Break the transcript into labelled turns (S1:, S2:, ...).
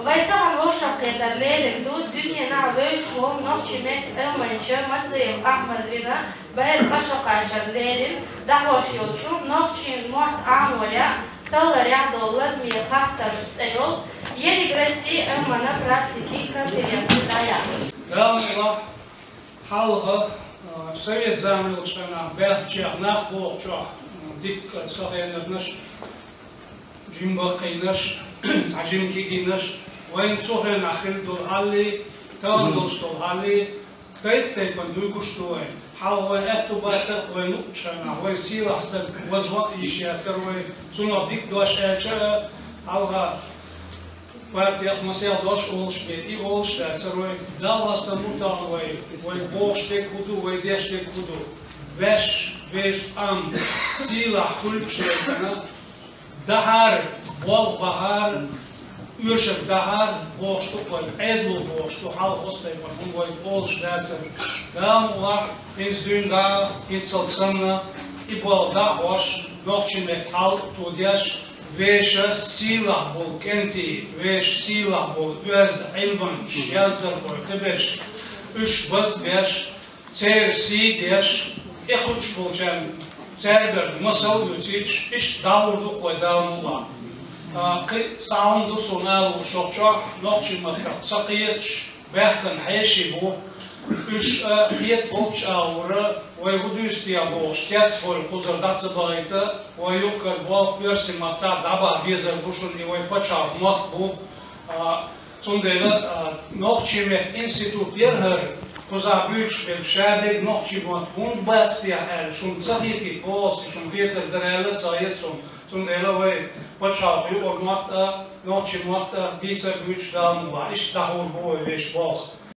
S1: ويطبعا وشق يدرليل دود دنيا نعويش وهم نوشمت أمانشا متصيب أحمد لنا بيت أشق عجرليل دعوش يوتشو نوشين موت عامويا تلر يعدولد ميخاحتر تسيول يريغرسي أمانا براتيكي كابيريا كتايا
S2: دعوة حالها سويت زامل وشنا بيحجيح نخبوح جوح ديك صغير نبنش جيم باقينش عجيم كيجينش وين صغير نخيل دول حالي تان دوستول حالي كتير تيفن دوكشتوي حال وين أكتو باتر وين وشنا وين سيل أصلا وزوا يشياتر وين سونا ديك دوش أجا حالها وقت يا مسيح دوش أولش بيت إي أولش تأثر وين دال أصلا موتان وين بوش تكودو وين ديش تكودو بيش أم سيلا خلق شيئا دهار بول بهار يوشك دهار بوشتو وين عدلو بوشتو حال خستي وين أولش تأثر دام وار إنس دون دا إنسال سنة إبوال دا وش نوخشي متحال توديش ويش سيلا بول كنتي ويش سيلا بول يزد علبن يزدر بول تبش üç baz beş çer si deş eküç bolcan çerber masal üç iş davurdu koydamula ki soundu sonal şokça nokçi makra sakiyet behkan heşi bu üç hiyet bolç avra ve hudüs diye bu ştet for kuzardatsa bayta ve yukarı bol versi matta daba bezer buşun ve paça mak bu Zondela Nochtjimet Instituut Yerher, Koza Büch, Belschadek, Nochtjimet Wundbastia, schon Zahiti, Bos, schon Vierter der Elle, Zahitson, Zondela Way, Pachabu, or Mata, Nochtjimet, Bizer Büch, Dalmua, ich dahul Boy, Wish Boch.